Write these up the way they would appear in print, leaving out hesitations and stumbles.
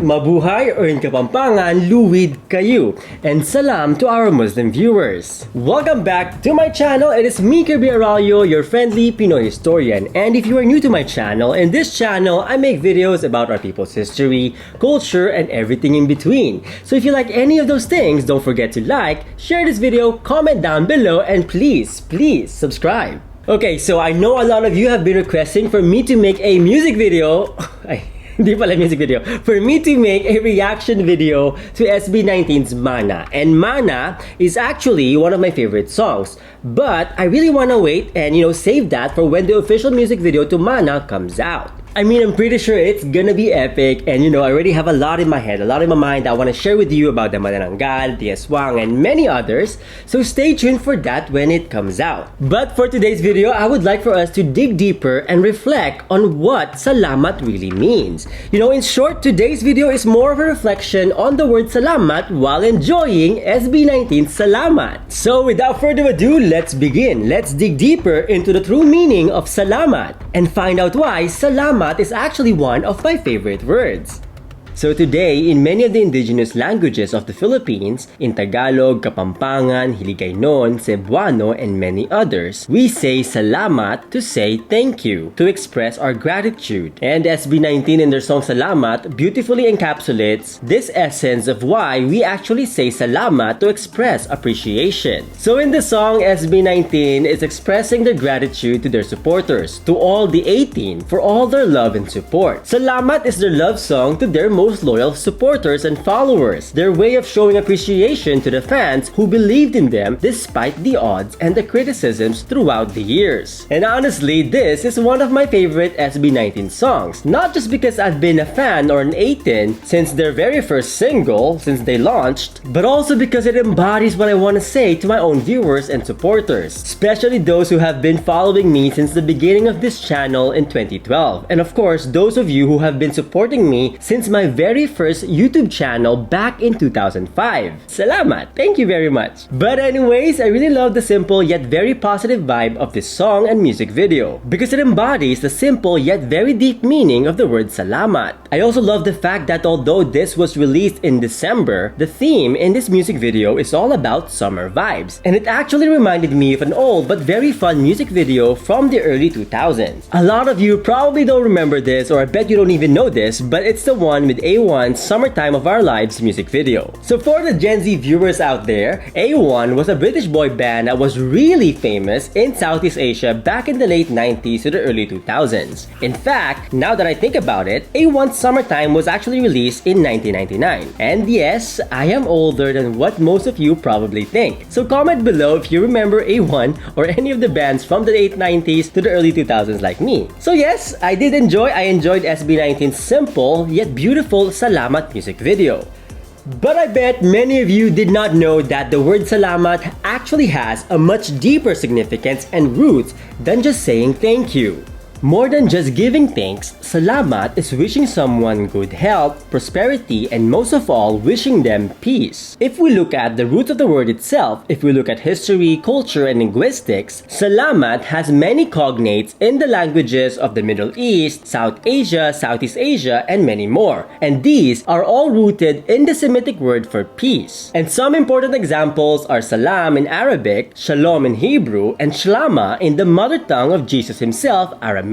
mabuhay, earn Kapampangan, luwid kayo. And salam to our Muslim viewers. Welcome back to my channel. It is me, Kirby Arroyo, your friendly Pinoy historian. And if you are new to my channel, in this channel, I make videos about our people's history, culture, and everything in between. So if you like any of those things, don't forget to like, share this video, comment down below, and please subscribe. Okay, so I know a lot of you have been requesting for me to make a music video. Hindi pala music video. For me to make a reaction video to SB19's Mana. And Mana is actually one of my favorite songs. But I really want to wait and save that for when the official music video to Mana comes out. I mean, I'm pretty sure it's gonna be epic, and I already have a lot in my head, a lot in my mind that I want to share with you about the Manananggal, the Aswang, and many others, so stay tuned for that when it comes out. But for today's video, I would like for us to dig deeper and reflect on what Salamat really means. In short, today's video is more of a reflection on the word Salamat while enjoying SB19's Salamat. So without further ado, let's begin. Let's dig deeper into the true meaning of Salamat and find out why Salamat is actually one of my favorite words. So today, in many of the indigenous languages of the Philippines, in Tagalog, Kapampangan, Hiligaynon, Cebuano, and many others, we say salamat to say thank you, to express our gratitude. And SB19 in their song Salamat beautifully encapsulates this essence of why we actually say salamat to express appreciation. So in the song, SB19 is expressing their gratitude to their supporters, to all the 18, for all their love and support. Salamat is their love song to their most loyal supporters and followers, their way of showing appreciation to the fans who believed in them despite the odds and the criticisms throughout the years. And honestly, this is one of my favorite SB19 songs, not just because I've been a fan or an 18 since their very first single, since they launched, but also because it embodies what I want to say to my own viewers and supporters, especially those who have been following me since the beginning of this channel in 2012, and of course, those of you who have been supporting me since my very first YouTube channel back in 2005. Salamat! Thank you very much! But anyways, I really love the simple yet very positive vibe of this song and music video because it embodies the simple yet very deep meaning of the word salamat. I also love the fact that although this was released in December, the theme in this music video is all about summer vibes. And it actually reminded me of an old but very fun music video from the early 2000s. A lot of you probably don't remember this, or I bet you don't even know this, but it's the one with A1's Summertime of Our Lives music video. So for the Gen Z viewers out there, A1 was a British boy band that was really famous in Southeast Asia back in the late 90s to the early 2000s. In fact, now that I think about it, A1's Summertime was actually released in 1999. And yes, I am older than what most of you probably think. So comment below if you remember A1 or any of the bands from the late 90s to the early 2000s like me. So yes, I enjoyed SB19's simple yet beautiful Salamat music video. But I bet many of you did not know that the word salamat actually has a much deeper significance and roots than just saying thank you. More than just giving thanks, salamat is wishing someone good health, prosperity, and most of all, wishing them peace. If we look at the root of the word itself, if we look at history, culture, and linguistics, salamat has many cognates in the languages of the Middle East, South Asia, Southeast Asia, and many more. And these are all rooted in the Semitic word for peace. And some important examples are salam in Arabic, shalom in Hebrew, and shlama in the mother tongue of Jesus himself, Aramaic.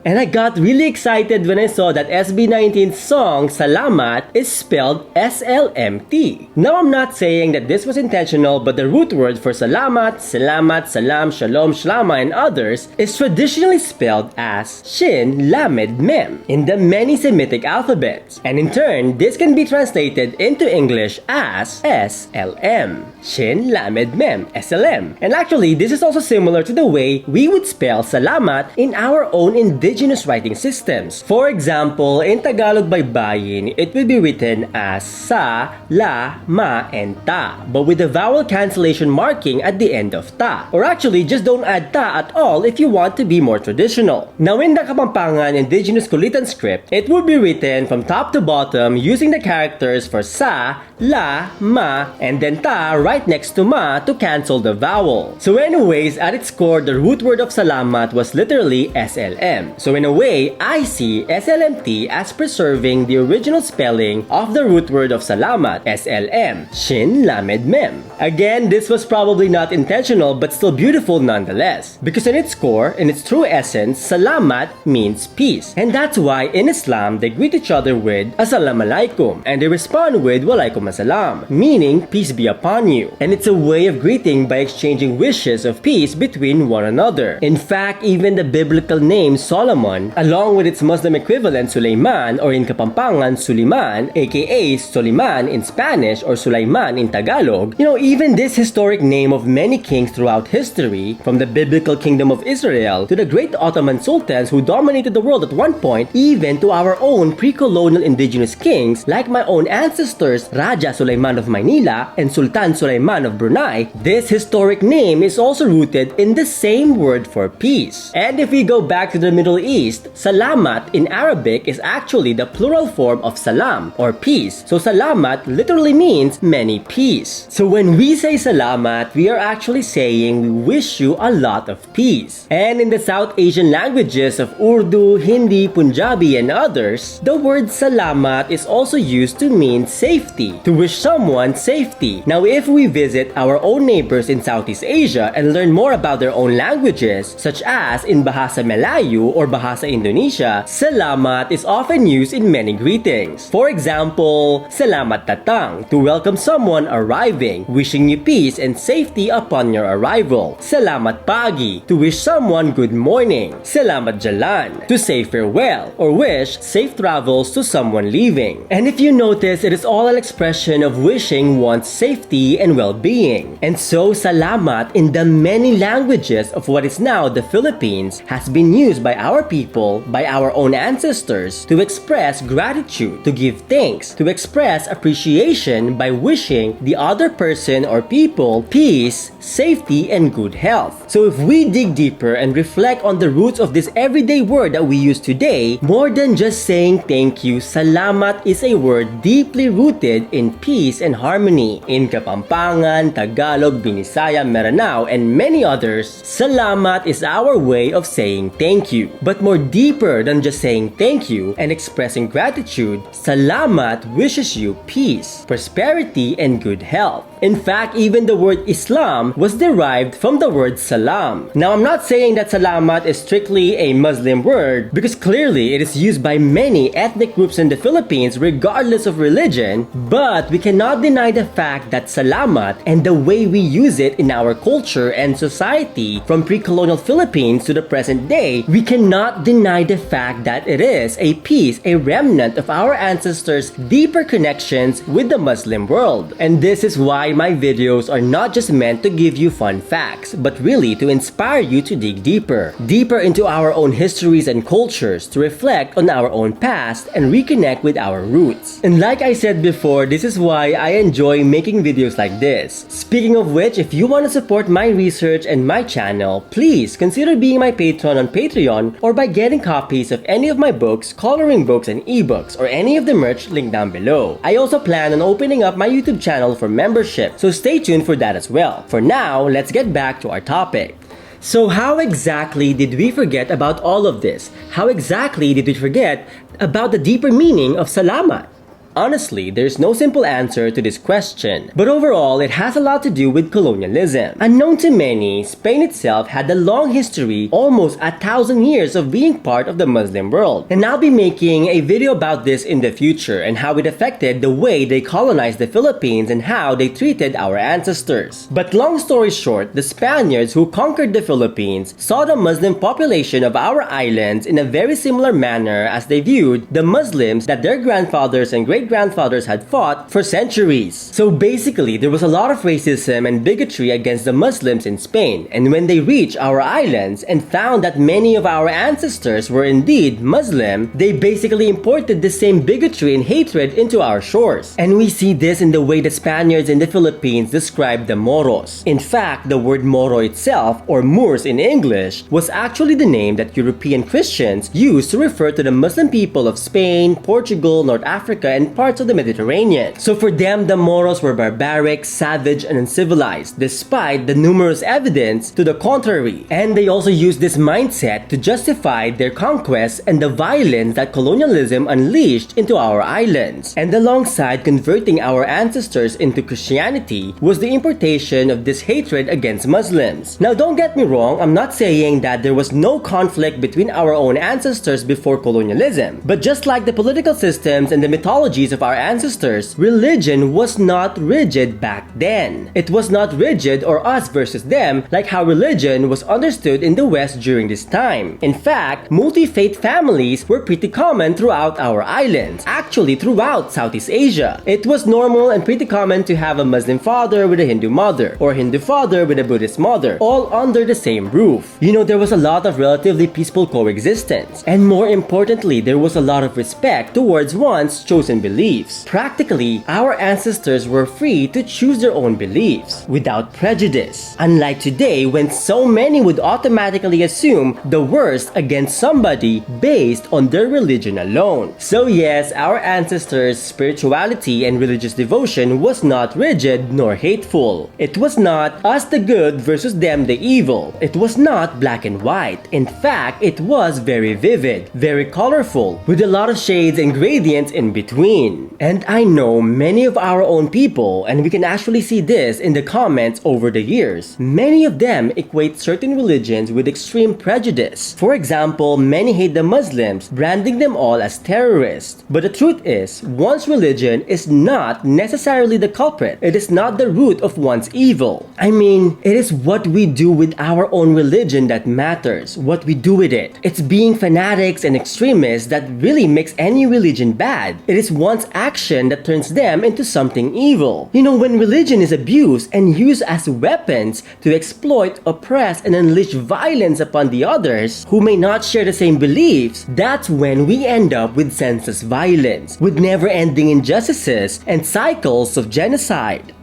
And I got really excited when I saw that SB19's song Salamat is spelled SLMT. Now I'm not saying that this was intentional, but the root word for salamat, salamat, salam, shalom, shlama, and others is traditionally spelled as Shin Lamed Mem in the many Semitic alphabets. And in turn, this can be translated into English as SLM. Shin Lamed Mem, SLM. And actually, this is also similar to the way we would spell salamat in our own indigenous writing systems. For example, in Tagalog Baybayin, it will be written as sa, la, ma, and ta, but with the vowel cancellation marking at the end of ta. Or actually, just don't add ta at all if you want to be more traditional. Now in the Kapampangan indigenous Kulitan script, it will be written from top to bottom using the characters for sa, la, ma, and then ta right next to ma to cancel the vowel. So anyways, at its core, the root word of salamat was literally SLM. So in a way, I see SLMT as preserving the original spelling of the root word of salamat, SLM, Shin Lamed Mem. Again, this was probably not intentional but still beautiful nonetheless, because in its core, in its true essence, salamat means peace. And that's why in Islam, they greet each other with Assalamu alaikum, and they respond with Walaikum assalam, meaning peace be upon you. And it's a way of greeting by exchanging wishes of peace between one another. In fact, even the biblical name Solomon, along with its Muslim equivalent Sulaiman, or in Kapampangan Suliman, aka Soliman in Spanish or Sulaiman in Tagalog, even this historic name of many kings throughout history, from the biblical kingdom of Israel to the great Ottoman sultans who dominated the world at one point, even to our own pre-colonial indigenous kings like my own ancestors Raja Sulaiman of Maynila and Sultan Sulaiman of Brunei, this historic name is also rooted in the same word for peace. And if we go back to the Middle East, salamat in Arabic is actually the plural form of salam or peace. So salamat literally means many peace. So when we say salamat, we are actually saying we wish you a lot of peace. And in the South Asian languages of Urdu, Hindi, Punjabi, and others, the word salamat is also used to mean safety, to wish someone safety. Now, if we visit our own neighbors in Southeast Asia and learn more about their own languages, such as in Bahasa Melayu or Bahasa Indonesia, salamat is often used in many greetings. For example, salamat datang, to welcome someone arriving, wishing you peace and safety upon your arrival. Salamat pagi, to wish someone good morning. Salamat jalan, to say farewell or wish safe travels to someone leaving. And if you notice, it is all an expression of wishing one's safety and well-being. And so salamat in the many languages of what is now the Philippines has been used by our people, by our own ancestors, to express gratitude, to give thanks, to express appreciation by wishing the other person or people peace, safety, and good health. So if we dig deeper and reflect on the roots of this everyday word that we use today, more than just saying thank you, salamat is a word deeply rooted in peace and harmony. In Kapampangan, Tagalog, Binisaya, Maranao, and many others, salamat is our way of saying thank you. But more deeper than just saying thank you and expressing gratitude, salamat wishes you peace, prosperity, and good health. In fact, even the word Islam was derived from the word salam. Now, I'm not saying that salamat is strictly a Muslim word, because clearly it is used by many ethnic groups in the Philippines regardless of religion, but we cannot deny the fact that salamat and the way we use it in our culture and society from pre-colonial Philippines to the present day, we cannot deny the fact that it is a piece, a remnant of our ancestors' deeper connections with the Muslim world. And this is why my videos are not just meant to give you fun facts, but really to inspire you to dig deeper into our own histories and cultures, to reflect on our own past and reconnect with our roots. And like I said before, this is why I enjoy making videos like this. Speaking of which, if you want to support my research and my channel, please consider being my patron on Patreon or by getting copies of any of my books, coloring books, and ebooks, or any of the merch linked down below. I also plan on opening up my YouTube channel for membership, so stay tuned for that as well. For now, let's get back to our topic. So how exactly did we forget about all of this? How exactly did we forget about the deeper meaning of salamat? Honestly, there's no simple answer to this question, but overall, it has a lot to do with colonialism. Unknown to many, Spain itself had a long history, almost 1,000 years of being part of the Muslim world. And I'll be making a video about this in the future and how it affected the way they colonized the Philippines and how they treated our ancestors. But long story short, the Spaniards who conquered the Philippines saw the Muslim population of our islands in a very similar manner as they viewed the Muslims that their grandfathers and great-grandfathers had fought for centuries. So basically, there was a lot of racism and bigotry against the Muslims in Spain, and when they reached our islands and found that many of our ancestors were indeed Muslim, they basically imported the same bigotry and hatred into our shores. And we see this in the way the Spaniards in the Philippines described the Moros. In fact, the word Moro itself, or Moors in English, was actually the name that European Christians used to refer to the Muslim people of Spain, Portugal, North Africa, and different parts of the Mediterranean. So for them, the Moros were barbaric, savage, and uncivilized, despite the numerous evidence to the contrary. And they also used this mindset to justify their conquests and the violence that colonialism unleashed into our islands. And alongside converting our ancestors into Christianity was the importation of this hatred against Muslims. Now don't get me wrong, I'm not saying that there was no conflict between our own ancestors before colonialism. But just like the political systems and the mythologies of our ancestors, religion was not rigid back then. It was not rigid or us versus them like how religion was understood in the West during this time. In fact, multi-faith families were pretty common throughout our islands, actually throughout Southeast Asia. It was normal and pretty common to have a Muslim father with a Hindu mother, or Hindu father with a Buddhist mother, all under the same roof. You know, there was a lot of relatively peaceful coexistence, and more importantly, there was a lot of respect towards one's chosen beliefs. Practically, our ancestors were free to choose their own beliefs without prejudice. Unlike today, when so many would automatically assume the worst against somebody based on their religion alone. So yes, our ancestors' spirituality and religious devotion was not rigid nor hateful. It was not us the good versus them the evil. It was not black and white. In fact, it was very vivid, very colorful, with a lot of shades and gradients in between. And I know many of our own people, and we can actually see this in the comments over the years, many of them equate certain religions with extreme prejudice. For example, many hate the Muslims, branding them all as terrorists. But the truth is, one's religion is not necessarily the culprit. It is not the root of one's evil. I mean, it is what we do with our own religion that matters, what we do with it. It's being fanatics and extremists that really makes any religion bad. It is one's action that turns them into something evil. You know, when religion is abused and used as weapons to exploit, oppress, and unleash violence upon the others who may not share the same beliefs, that's when we end up with senseless violence, with never-ending injustices and cycles of genocide.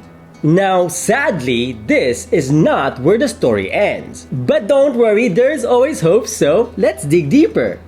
Now, sadly, this is not where the story ends. But don't worry, there's always hope, so let's dig deeper.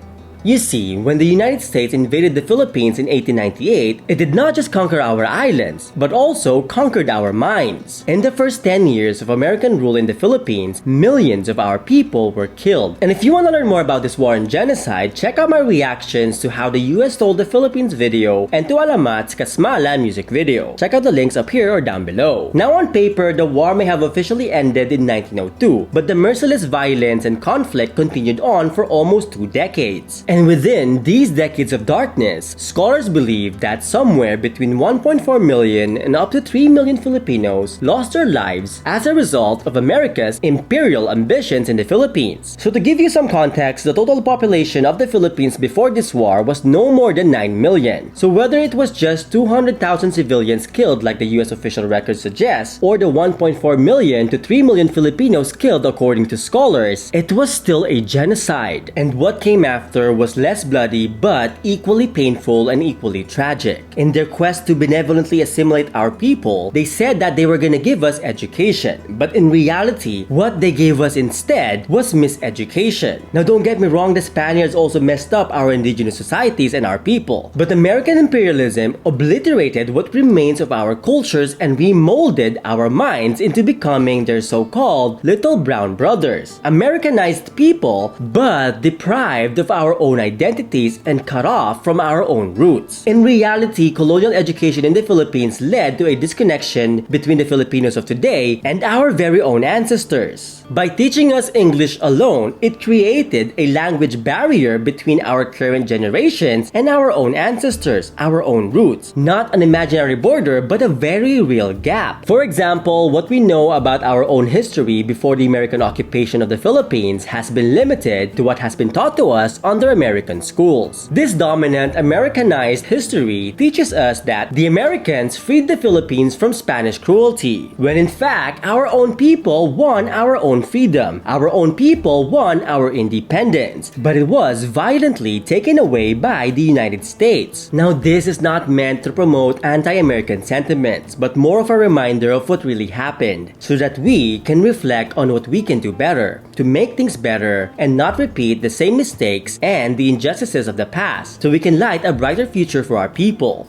You see, when the United States invaded the Philippines in 1898, it did not just conquer our islands, but also conquered our minds. In the first 10 years of American rule in the Philippines, millions of our people were killed. And if you want to learn more about this war and genocide, check out my reactions to How the US Stole the Philippines video and to Alamat's Kasmala music video. Check out the links up here or down below. Now on paper, the war may have officially ended in 1902, but the merciless violence and conflict continued on for almost 2 decades. And within these decades of darkness, scholars believe that somewhere between 1.4 million and up to 3 million Filipinos lost their lives as a result of America's imperial ambitions in the Philippines. So to give you some context, the total population of the Philippines before this war was no more than 9 million. So whether it was just 200,000 civilians killed like the US official record suggests, or the 1.4 million to 3 million Filipinos killed according to scholars, it was still a genocide. And what came after was less bloody but equally painful and equally tragic. In their quest to benevolently assimilate our people, they said that they were gonna give us education. But in reality, what they gave us instead was miseducation. Now don't get me wrong, the Spaniards also messed up our indigenous societies and our people. But American imperialism obliterated what remains of our cultures and remolded our minds into becoming their so-called little brown brothers. Americanized people, but deprived of our own identities and cut off from our own roots. In reality, colonial education in the Philippines led to a disconnection between the Filipinos of today and our very own ancestors. By teaching us English alone, it created a language barrier between our current generations and our own ancestors, our own roots. Not an imaginary border, but a very real gap. For example, what we know about our own history before the American occupation of the Philippines has been limited to what has been taught to us under American schools. This dominant Americanized history teaches us that the Americans freed the Philippines from Spanish cruelty, when in fact our own people won our own freedom. Our own people won our independence, but it was violently taken away by the United States. Now this is not meant to promote anti-American sentiments, but more of a reminder of what really happened, so that we can reflect on what we can do better, to make things better and not repeat the same mistakes and the injustices of the past, so we can light a brighter future for our people.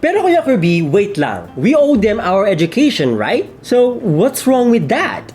Pero Kuya Kirby, wait lang. We owe them our education, right? So, what's wrong with that?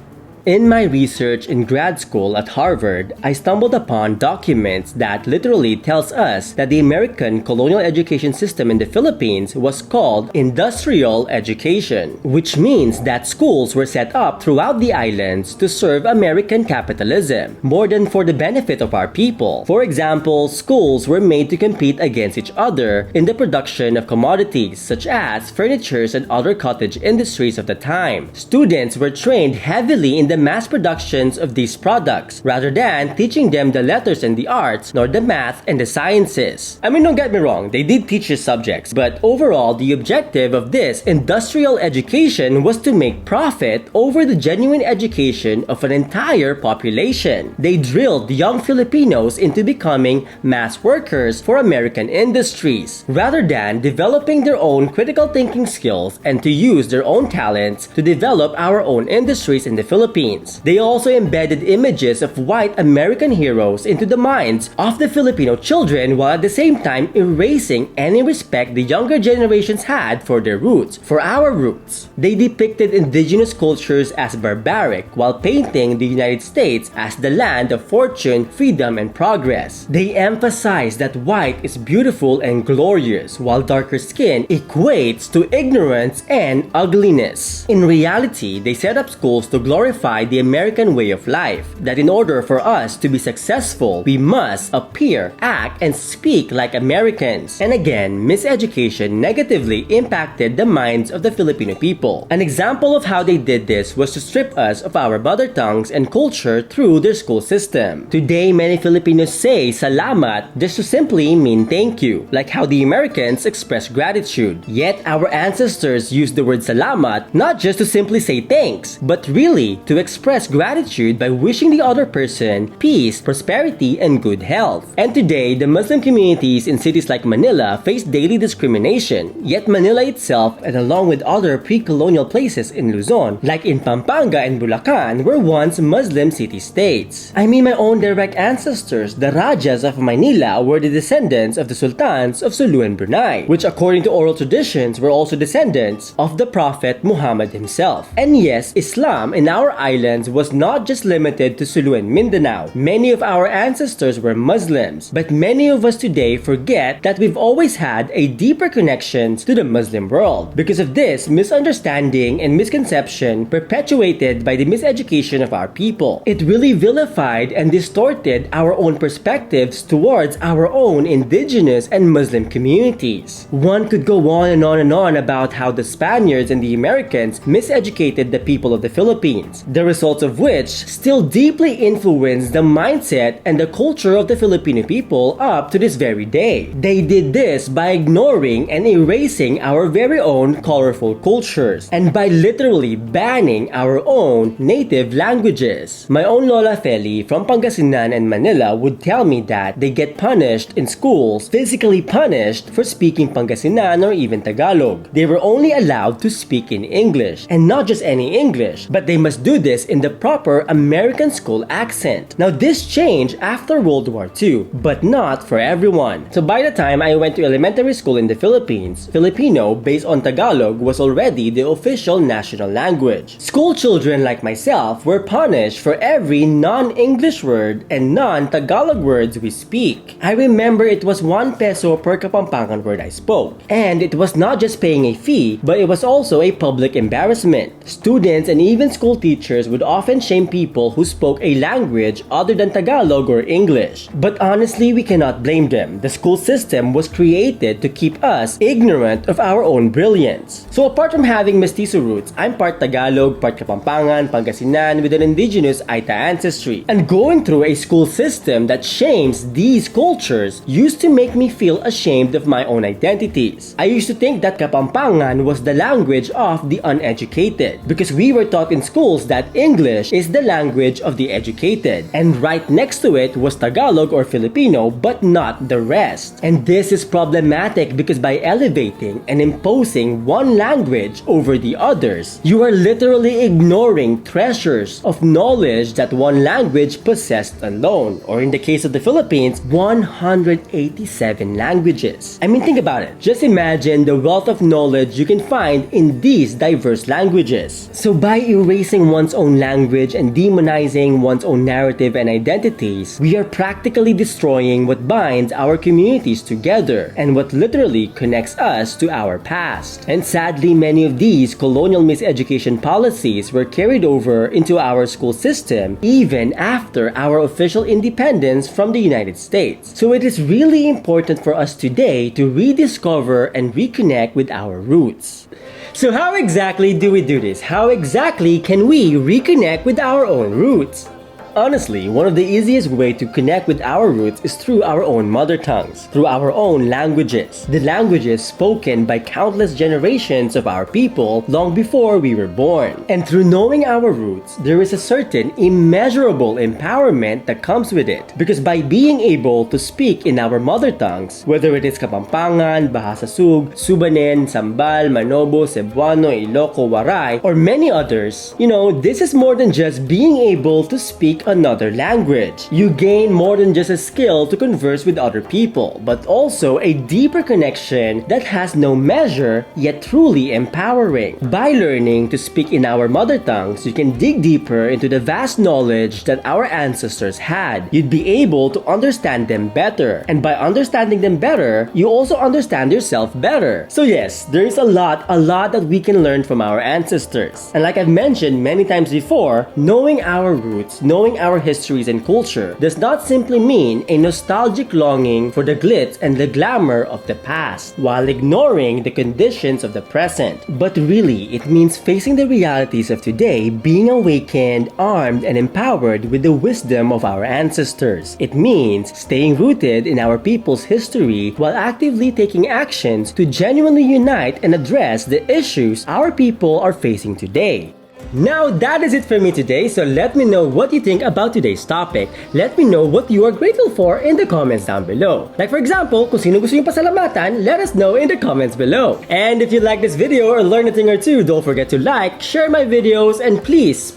In my research in grad school at Harvard, I stumbled upon documents that literally tells us that the American colonial education system in the Philippines was called industrial education, which means that schools were set up throughout the islands to serve American capitalism, more than for the benefit of our people. For example, schools were made to compete against each other in the production of commodities such as furnitures and other cottage industries of the time. Students were trained heavily in the mass productions of these products rather than teaching them the letters and the arts nor the math and the sciences. I mean, don't get me wrong, they did teach these subjects, but overall the objective of this industrial education was to make profit over the genuine education of an entire population. They drilled young Filipinos into becoming mass workers for American industries rather than developing their own critical thinking skills and to use their own talents to develop our own industries in the Philippines. They also embedded images of white American heroes into the minds of the Filipino children while at the same time erasing any respect the younger generations had for their roots, for our roots. They depicted indigenous cultures as barbaric while painting the United States as the land of fortune, freedom, and progress. They emphasized that white is beautiful and glorious while darker skin equates to ignorance and ugliness. In reality, they set up schools to glorify the American way of life, that in order for us to be successful, we must appear, act, and speak like Americans. And again, miseducation negatively impacted the minds of the Filipino people. An example of how they did this was to strip us of our mother tongues and culture through their school system. Today, many Filipinos say salamat just to simply mean thank you, like how the Americans express gratitude. Yet, our ancestors used the word salamat not just to simply say thanks, but really to express gratitude by wishing the other person peace, prosperity, and good health. And today, the Muslim communities in cities like Manila face daily discrimination. Yet Manila itself, and along with other pre-colonial places in Luzon, like in Pampanga and Bulacan, were once Muslim city-states. I mean, my own direct ancestors, the Rajas of Manila, were the descendants of the Sultans of Sulu and Brunei, which according to oral traditions were also descendants of the Prophet Muhammad himself. And yes, Islam in our islands was not just limited to Sulu and Mindanao. Many of our ancestors were Muslims, but many of us today forget that we've always had a deeper connection to the Muslim world. Because of this misunderstanding and misconception perpetuated by the miseducation of our people, it really vilified and distorted our own perspectives towards our own indigenous and Muslim communities. One could go on and on and on about how the Spaniards and the Americans miseducated the people of the Philippines, the results of which still deeply influence the mindset and the culture of the Filipino people up to this very day. They did this by ignoring and erasing our very own colorful cultures and by literally banning our own native languages. My own Lola Feli from Pangasinan and Manila would tell me that they get punished in schools, physically punished for speaking Pangasinan or even Tagalog. They were only allowed to speak in English, and not just any English, but they must do this in the proper American school accent. Now this changed after World War II, but not for everyone. So by the time I went to elementary school in the Philippines, Filipino based on Tagalog was already the official national language. School children like myself were punished for every non-English word and non-Tagalog words we speak. I remember it was 1 peso per Kapampangan word I spoke. And it was not just paying a fee, but it was also a public embarrassment. Students and even school teachers would often shame people who spoke a language other than Tagalog or English. But honestly, we cannot blame them. The school system was created to keep us ignorant of our own brilliance. So apart from having mestizo roots, I'm part Tagalog, part Kapampangan, Pangasinan with an indigenous Aita ancestry. And going through a school system that shames these cultures used to make me feel ashamed of my own identities. I used to think that Kapampangan was the language of the uneducated because we were taught in schools that that English is the language of the educated, and right next to it was Tagalog or Filipino, but not the rest. And this is problematic because by elevating and imposing one language over the others, you are literally ignoring treasures of knowledge that one language possessed alone, or in the case of the Philippines, 187 languages. I mean, think about it. Just imagine the wealth of knowledge you can find in these diverse languages. So by erasing one's own language and demonizing one's own narrative and identities, we are practically destroying what binds our communities together and what literally connects us to our past. And sadly, many of these colonial miseducation policies were carried over into our school system even after our official independence from the United States. So it is really important for us today to rediscover and reconnect with our roots. So how exactly do we do this? How exactly can we reconnect with our own roots? Honestly, one of the easiest way to connect with our roots is through our own mother tongues, through our own languages, the languages spoken by countless generations of our people long before we were born. And through knowing our roots, there is a certain immeasurable empowerment that comes with it. Because by being able to speak in our mother tongues, whether it is Kapampangan, Bahasa Sug, Subanen, Sambal, Manobo, Cebuano, Iloco, Waray, or many others, this is more than just being able to speak another language. You gain more than just a skill to converse with other people, but also a deeper connection that has no measure yet truly empowering. By learning to speak in our mother tongues, you can dig deeper into the vast knowledge that our ancestors had. You'd be able to understand them better, and by understanding them better, you also understand yourself better. So yes, there is a lot that we can learn from our ancestors. And like I've mentioned many times before, knowing our roots, knowing our histories and culture does not simply mean a nostalgic longing for the glitz and the glamour of the past, while ignoring the conditions of the present. But really, it means facing the realities of today, being awakened, armed, and empowered with the wisdom of our ancestors. It means staying rooted in our people's history while actively taking actions to genuinely unite and address the issues our people are facing today. Now that is it for me today, so let me know what you think about today's topic. Let me know what you are grateful for in the comments down below. Like for example, kung sino gusto yung pasalamatan, let us know in the comments below. And if you like this video or learn a thing or two, don't forget to like, share my videos, and please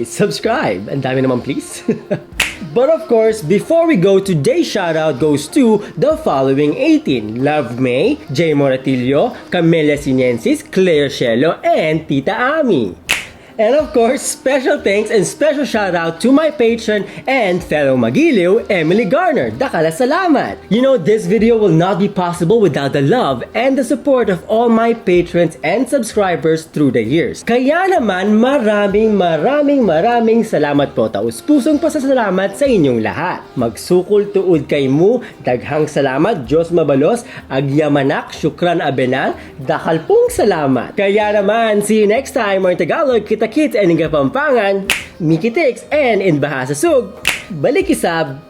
subscribe. Ang dami naman please. But of course, before we go, today's shoutout goes to the following 18: Love May, Jay Moratillo, Camelia Sinensis, Claire Shelo, and Tita Ami. And of course, special thanks and special shout out to my patron and fellow Magiliw, Emily Garner. Dakala salamat! This video will not be possible without the love and the support of all my patrons and subscribers through the years. Kaya naman, maraming salamat po. Taus-pusong pasasalamat sa inyong lahat. Magsukol tuod kay mo, daghang salamat, Diyos mabalos, agyamanak, syukran abenal, dakal pong salamat. Kaya naman, see you next time, mga Tagalog, kita-kits and in Kapampangan, Mikitix, and in Bahasa Sug, Balikisab!